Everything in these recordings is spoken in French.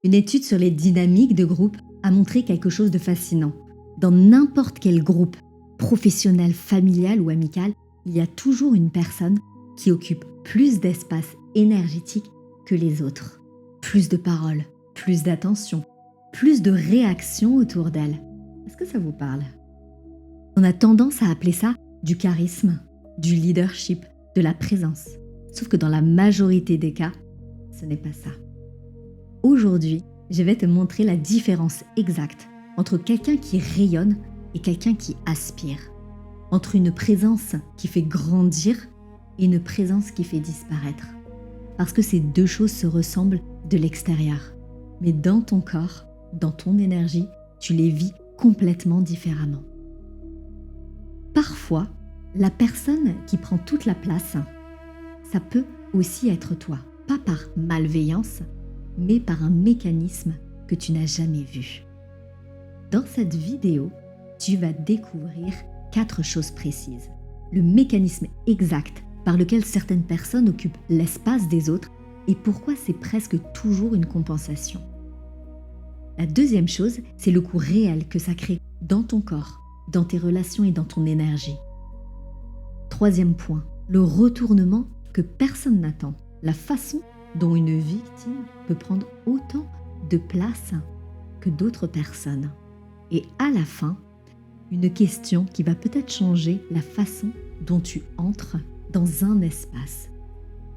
Une étude sur les dynamiques de groupe a montré quelque chose de fascinant. Dans n'importe quel groupe, professionnel, familial ou amical, il y a toujours une personne qui occupe plus d'espace énergétique que les autres. Plus de paroles, plus d'attention, plus de réactions autour d'elle. Est-ce que ça vous parle? On a tendance à appeler ça du charisme, du leadership, de la présence. Sauf que dans la majorité des cas, ce n'est pas ça. Aujourd'hui, je vais te montrer la différence exacte entre quelqu'un qui rayonne et quelqu'un qui aspire. Entre une présence qui fait grandir et une présence qui fait disparaître. Parce que ces deux choses se ressemblent de l'extérieur. Mais dans ton corps, dans ton énergie, tu les vis complètement différemment. Parfois, la personne qui prend toute la place, ça peut aussi être toi. Pas par malveillance, mais par un mécanisme que tu n'as jamais vu. Dans cette vidéo, tu vas découvrir 4 choses précises. Le mécanisme exact par lequel certaines personnes occupent l'espace des autres et pourquoi c'est presque toujours une compensation. La deuxième chose, c'est le coût réel que ça crée dans ton corps, dans tes relations et dans ton énergie. Troisième point, le retournement que personne n'attend, la façon dont une victime peut prendre autant de place que d'autres personnes. Et à la fin, une question qui va peut-être changer la façon dont tu entres dans un espace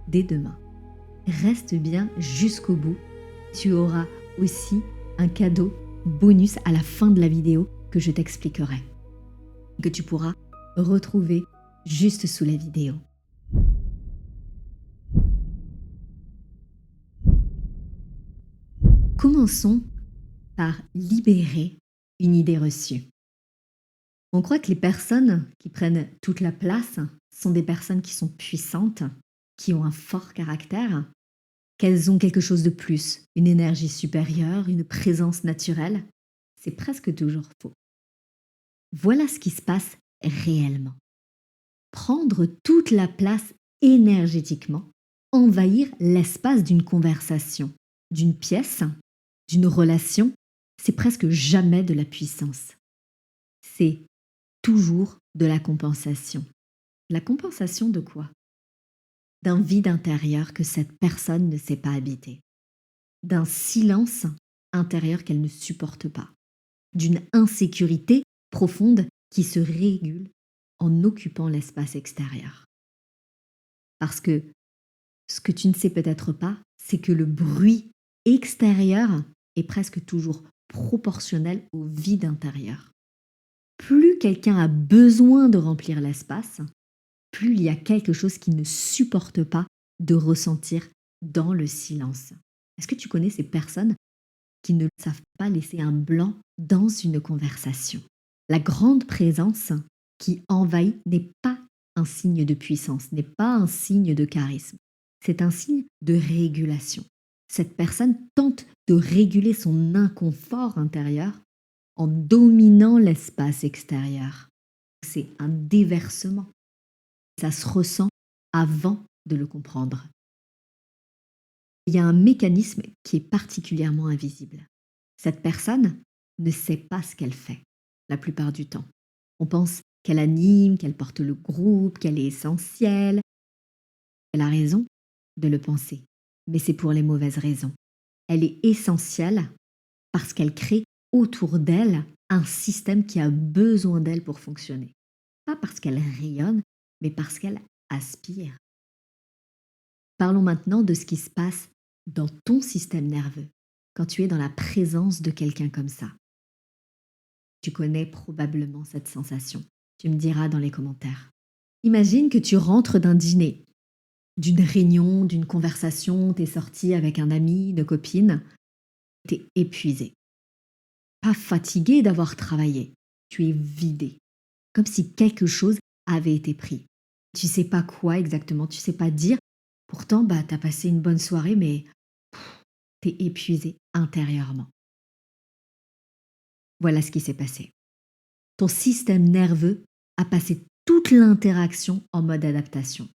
dès demain. Reste bien jusqu'au bout. Tu auras aussi un cadeau bonus à la fin de la vidéo que je t'expliquerai, que tu pourras retrouver juste sous la vidéo. Commençons par libérer une idée reçue. On croit que les personnes qui prennent toute la place sont des personnes qui sont puissantes, qui ont un fort caractère, qu'elles ont quelque chose de plus, une énergie supérieure, une présence naturelle. C'est presque toujours faux. Voilà ce qui se passe réellement. Prendre toute la place énergétiquement, envahir l'espace d'une conversation, d'une pièce, d'une relation, c'est presque jamais de la puissance. C'est toujours de la compensation. La compensation de quoi? D'un vide intérieur que cette personne ne sait pas habiter. D'un silence intérieur qu'elle ne supporte pas. D'une insécurité profonde qui se régule en occupant l'espace extérieur. Parce que ce que tu ne sais peut-être pas, c'est que le bruit extérieur est presque toujours proportionnel au vide intérieur. Plus quelqu'un a besoin de remplir l'espace, plus il y a quelque chose qu'il ne supporte pas de ressentir dans le silence. Est-ce que tu connais ces personnes qui ne savent pas laisser un blanc dans une conversation? La grande présence qui envahit n'est pas un signe de puissance, n'est pas un signe de charisme. C'est un signe de régulation. Cette personne tente de réguler son inconfort intérieur en dominant l'espace extérieur. C'est un déversement. Ça se ressent avant de le comprendre. Il y a un mécanisme qui est particulièrement invisible. Cette personne ne sait pas ce qu'elle fait la plupart du temps. On pense qu'elle anime, qu'elle porte le groupe, qu'elle est essentielle. Elle a raison de le penser, mais c'est pour les mauvaises raisons. Elle est essentielle parce qu'elle crée autour d'elle un système qui a besoin d'elle pour fonctionner. Pas parce qu'elle rayonne, mais parce qu'elle aspire. Parlons maintenant de ce qui se passe dans ton système nerveux quand tu es dans la présence de quelqu'un comme ça. Tu connais probablement cette sensation. Tu me diras dans les commentaires. Imagine que tu rentres d'un dîner, d'une réunion, d'une conversation, t'es sorti avec un ami, une copine, t'es épuisé. Pas fatigué d'avoir travaillé, tu es vidé, comme si quelque chose avait été pris. Tu sais pas quoi exactement, tu sais pas dire. Pourtant, t'as passé une bonne soirée, mais t'es épuisé intérieurement. Voilà ce qui s'est passé. Ton système nerveux a passé toute l'interaction en mode adaptation.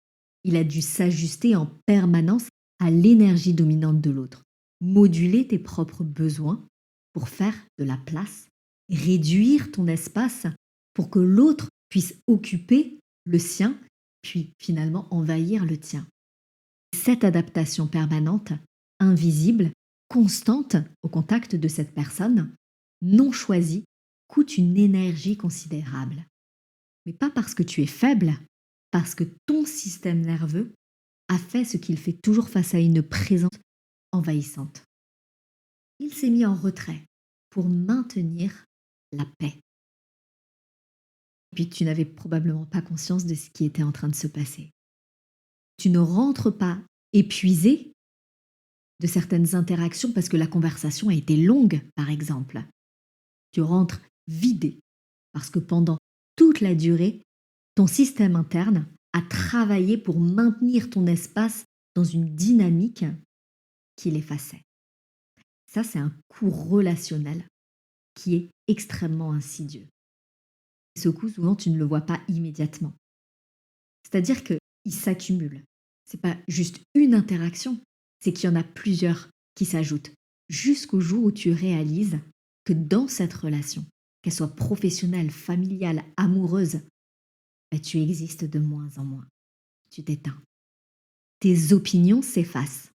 Il a dû s'ajuster en permanence à l'énergie dominante de l'autre. moduler tes propres besoins pour faire de la place, réduire ton espace pour que l'autre puisse occuper le sien, puis finalement envahir le tien. Cette adaptation permanente, invisible, constante au contact de cette personne, non choisie, coûte une énergie considérable. Mais pas parce que tu es faible, parce que ton système nerveux a fait ce qu'il fait toujours face à une présence envahissante. Il s'est mis en retrait pour maintenir la paix. Puis tu n'avais probablement pas conscience de ce qui était en train de se passer. Tu ne rentres pas épuisé de certaines interactions parce que la conversation a été longue, par exemple. Tu rentres vidé parce que pendant toute la durée, ton système interne a travaillé pour maintenir ton espace dans une dynamique qui l'effaçait. Ça, c'est un coût relationnel qui est extrêmement insidieux. Ce coût, souvent, tu ne le vois pas immédiatement. C'est-à-dire qu'il s'accumule. Ce n'est pas juste une interaction, c'est qu'il y en a plusieurs qui s'ajoutent jusqu'au jour où tu réalises que dans cette relation, qu'elle soit professionnelle, familiale, amoureuse, tu existes de moins en moins. Tu t'éteins. Tes opinions s'effacent.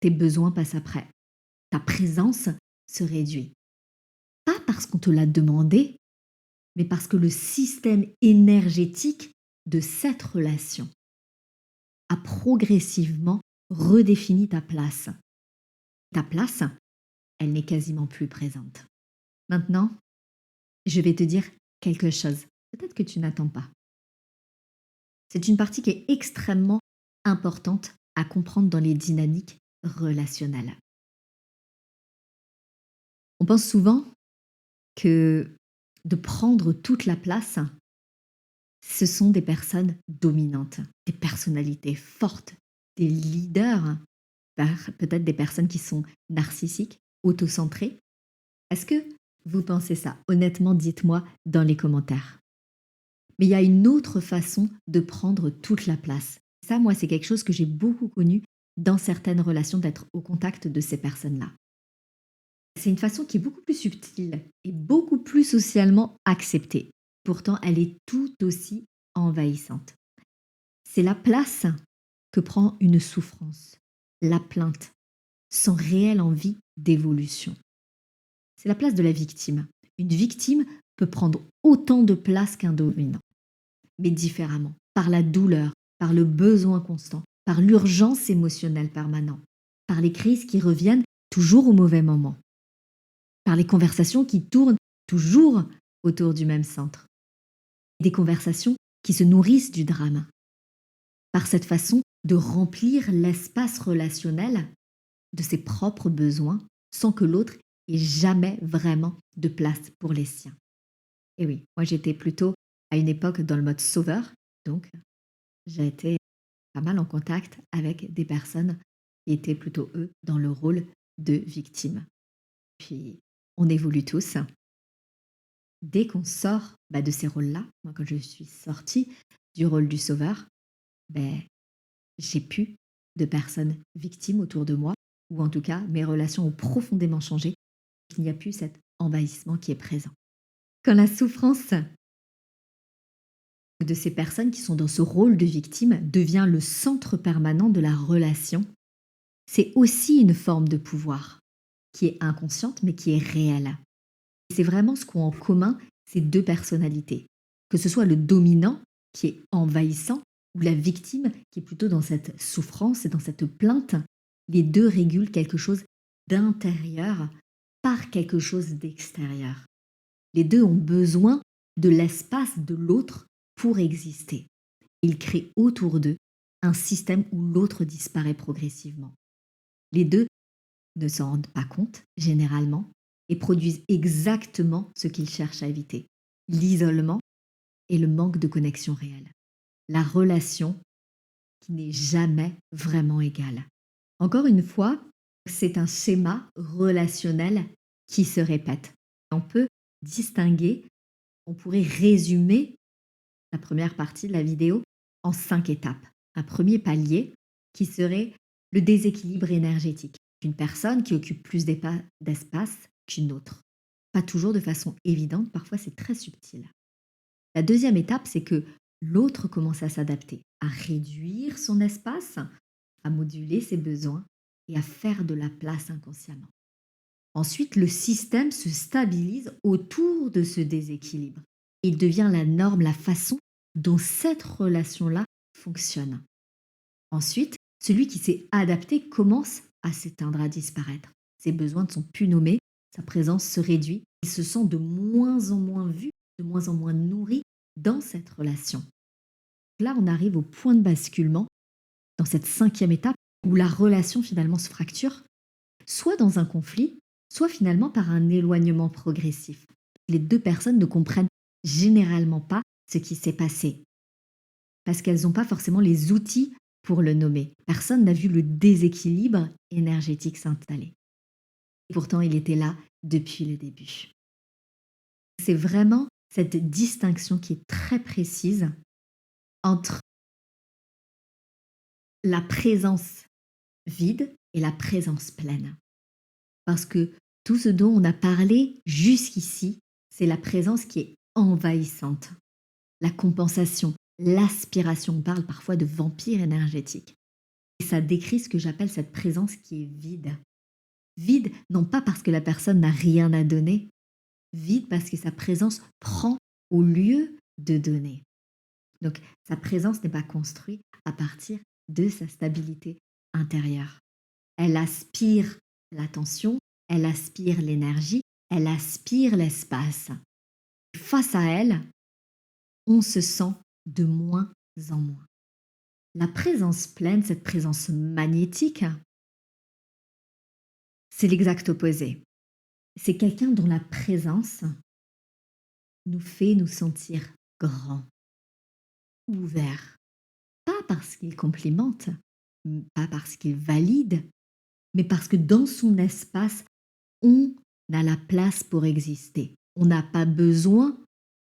Tes besoins passent après. Ta présence se réduit. Pas parce qu'on te l'a demandé, mais parce que le système énergétique de cette relation a progressivement redéfini ta place. Ta place, elle n'est quasiment plus présente. Maintenant, je vais te dire quelque chose. Peut-être que tu n'attends pas. C'est une partie qui est extrêmement importante à comprendre dans les dynamiques relationnelles. On pense souvent que de prendre toute la place, ce sont des personnes dominantes, des personnalités fortes, des leaders, peut-être des personnes qui sont narcissiques, autocentrées. Est-ce que vous pensez ça? Honnêtement, dites-moi dans les commentaires. Mais il y a une autre façon de prendre toute la place. Ça, moi, c'est quelque chose que j'ai beaucoup connu dans certaines relations, d'être au contact de ces personnes-là. C'est une façon qui est beaucoup plus subtile et beaucoup plus socialement acceptée. Pourtant, elle est tout aussi envahissante. C'est la place que prend une souffrance, la plainte, sans réelle envie d'évolution. C'est la place de la victime. Une victime peut prendre autant de place qu'un dominant, mais différemment, par la douleur, par le besoin constant, par l'urgence émotionnelle permanente, par les crises qui reviennent toujours au mauvais moment, par les conversations qui tournent toujours autour du même centre, des conversations qui se nourrissent du drame, par cette façon de remplir l'espace relationnel de ses propres besoins sans que l'autre ait jamais vraiment de place pour les siens. Et oui, moi j'étais plutôt à une époque dans le mode sauveur, donc j'ai été pas mal en contact avec des personnes qui étaient plutôt, eux, dans le rôle de victime. Puis on évolue tous. Dès qu'on sort de ces rôles-là, moi quand je suis sortie du rôle du sauveur, j'ai plus de personnes victimes autour de moi, ou en tout cas mes relations ont profondément changé, il n'y a plus cet envahissement qui est présent. Quand la souffrance de ces personnes qui sont dans ce rôle de victime devient le centre permanent de la relation, c'est aussi une forme de pouvoir qui est inconsciente mais qui est réelle. C'est vraiment ce qu'ont en commun ces deux personnalités, que ce soit le dominant qui est envahissant ou la victime qui est plutôt dans cette souffrance et dans cette plainte. Les deux régulent quelque chose d'intérieur par quelque chose d'extérieur. Les deux ont besoin de l'espace de l'autre pour exister. Ils créent autour d'eux un système où l'autre disparaît progressivement. Les deux ne s'en rendent pas compte, généralement, et produisent exactement ce qu'ils cherchent à éviter, l'isolement et le manque de connexion réelle. La relation qui n'est jamais vraiment égale. Encore une fois, c'est un schéma relationnel qui se répète. On peut distinguer, on pourrait résumer la première partie de la vidéo en 5 étapes. Un premier palier qui serait le déséquilibre énergétique. qu'une personne qui occupe plus d'espace qu'une autre. Pas toujours de façon évidente, parfois c'est très subtil. La deuxième étape, c'est que l'autre commence à s'adapter, à réduire son espace, à moduler ses besoins et à faire de la place inconsciemment. Ensuite, le système se stabilise autour de ce déséquilibre. Il devient la norme, la façon dont cette relation-là fonctionne. Ensuite, celui qui s'est adapté commence à s'éteindre, à disparaître. Ses besoins ne sont plus nommés, sa présence se réduit, il se sent de moins en moins vu, de moins en moins nourri dans cette relation. Là, on arrive au point de basculement, dans cette cinquième étape, où la relation finalement se fracture, soit dans un conflit, soit finalement par un éloignement progressif. Les deux personnes ne comprennent généralement pas ce qui s'est passé, parce qu'elles n'ont pas forcément les outils pour le nommer. Personne n'a vu le déséquilibre énergétique s'installer. Et pourtant, il était là depuis le début. C'est vraiment cette distinction qui est très précise entre la présence vide et la présence pleine. Parce que tout ce dont on a parlé jusqu'ici, c'est la présence qui est envahissante. La compensation, l'aspiration, on parle parfois de vampire énergétique. Et ça décrit ce que j'appelle cette présence qui est vide. Vide, non pas parce que la personne n'a rien à donner, vide parce que sa présence prend au lieu de donner. Donc sa présence n'est pas construite à partir de sa stabilité intérieure. Elle aspire l'attention, elle aspire l'énergie, elle aspire l'espace. Face à elle, on se sent de moins en moins. La présence pleine, cette présence magnétique, c'est l'exact opposé. C'est quelqu'un dont la présence nous fait nous sentir grands, ouverts. Pas parce qu'il complimente, pas parce qu'il valide, mais parce que dans son espace, on a la place pour exister. On n'a pas besoin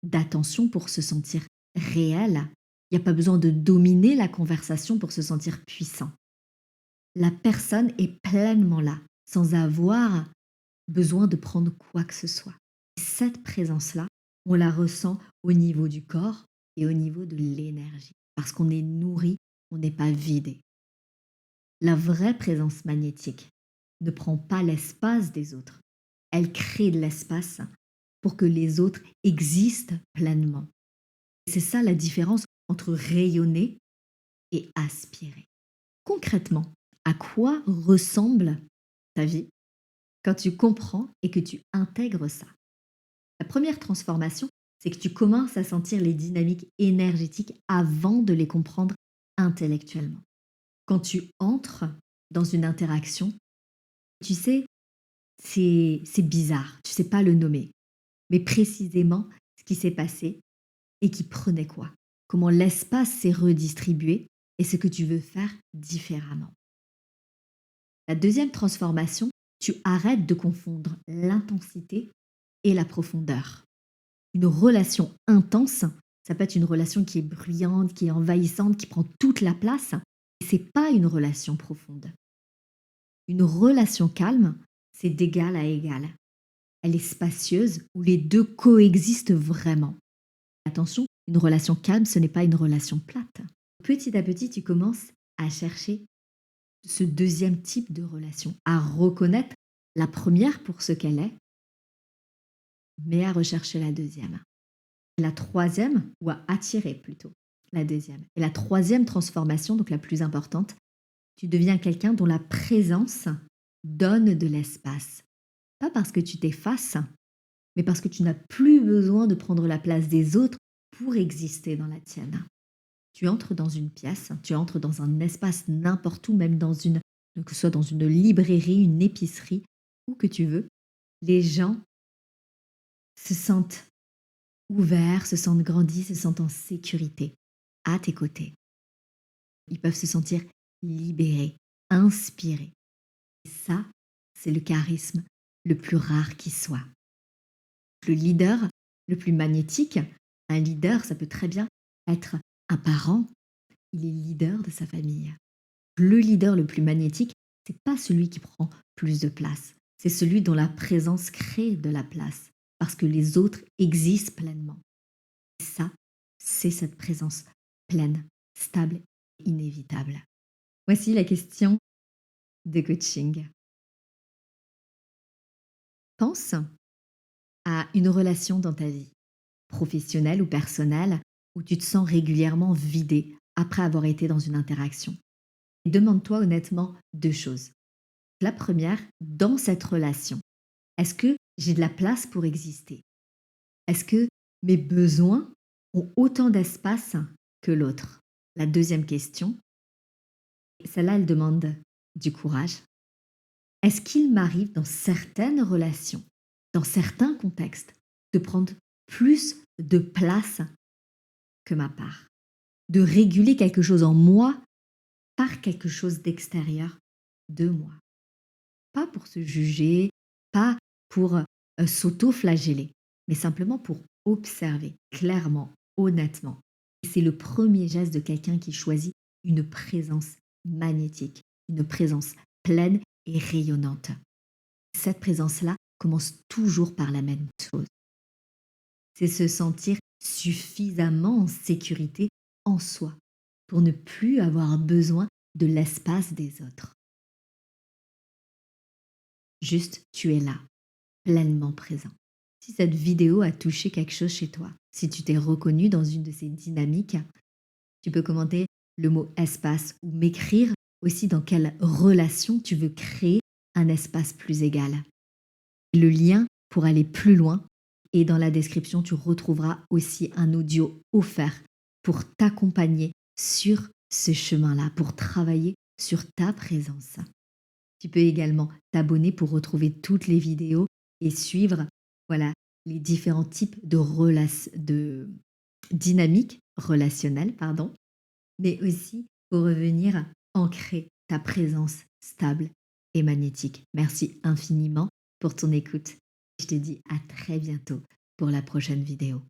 d'attention pour se sentir réel. Il n'y a pas besoin de dominer la conversation pour se sentir puissant. La personne est pleinement là, sans avoir besoin de prendre quoi que ce soit. Cette présence-là, on la ressent au niveau du corps et au niveau de l'énergie. Parce qu'on est nourri, on n'est pas vidé. La vraie présence magnétique ne prend pas l'espace des autres. Elle crée de l'espace pour que les autres existent pleinement. C'est ça la différence entre rayonner et aspirer. Concrètement, à quoi ressemble ta vie quand tu comprends et que tu intègres ça? La première transformation, c'est que tu commences à sentir les dynamiques énergétiques avant de les comprendre intellectuellement. Quand tu entres dans une interaction, tu sais, c'est bizarre, tu ne sais pas le nommer, mais précisément ce qui s'est passé et qui prenait quoi, comment l'espace s'est redistribué et ce que tu veux faire différemment. La deuxième transformation, tu arrêtes de confondre l'intensité et la profondeur. Une relation intense, ça peut être une relation qui est bruyante, qui est envahissante, qui prend toute la place. Et ce n'est pas une relation profonde. Une relation calme, c'est d'égal à égal. Elle est spacieuse où les deux coexistent vraiment. Attention, une relation calme, ce n'est pas une relation plate. Petit à petit, tu commences à chercher ce deuxième type de relation, à reconnaître la première pour ce qu'elle est, mais à rechercher la deuxième. La troisième, ou à attirer plutôt la deuxième. Et la troisième transformation, donc la plus importante, tu deviens quelqu'un dont la présence donne de l'espace. Pas parce que tu t'effaces, mais parce que tu n'as plus besoin de prendre la place des autres pour exister dans la tienne. Tu entres dans une pièce, tu entres dans un espace n'importe où, même dans que ce soit dans une librairie, une épicerie, où que tu veux. Les gens se sentent ouverts, se sentent grandis, se sentent en sécurité à tes côtés. Ils peuvent se sentir libérés, inspirés. Et ça, c'est le charisme le plus rare qui soit. Le leader le plus magnétique, un leader, ça peut très bien être un parent, il est leader de sa famille. Le leader le plus magnétique, C'est pas celui qui prend plus de place. C'est celui dont la présence crée de la place parce que les autres existent pleinement. Et ça, c'est cette présence pleine, stable, inévitable. Voici la question de coaching. Pense à une relation dans ta vie, professionnelle ou personnelle, où tu te sens régulièrement vidé après avoir été dans une interaction. Et demande-toi honnêtement deux choses. La première, dans cette relation, est-ce que j'ai de la place pour exister? Est-ce que mes besoins ont autant d'espace que l'autre? La deuxième question, celle-là, elle demande du courage. Est-ce qu'il m'arrive dans certaines relations, dans certains contextes, de prendre plus de place que ma part? De réguler quelque chose en moi par quelque chose d'extérieur de moi? Pas pour se juger, pas pour s'auto-flageller, mais simplement pour observer clairement, honnêtement. Et c'est le premier geste de quelqu'un qui choisit une présence magnétique, une présence pleine et rayonnante. Cette présence-là commence toujours par la même chose. C'est se sentir suffisamment en sécurité en soi pour ne plus avoir besoin de l'espace des autres. Juste, tu es là, pleinement présent. Si cette vidéo a touché quelque chose chez toi, si tu t'es reconnu dans une de ces dynamiques, tu peux commenter le mot espace ou m'écrire aussi dans quelle relation tu veux créer un espace plus égal. Le lien pour aller plus loin et dans la description, tu retrouveras aussi un audio offert pour t'accompagner sur ce chemin-là, pour travailler sur ta présence. Tu peux également t'abonner pour retrouver toutes les vidéos et suivre voilà, les différents types de dynamiques relationnelles, pardon, mais aussi pour revenir ancrer ta présence stable et magnétique. Merci infiniment pour ton écoute. Je te dis à très bientôt pour la prochaine vidéo.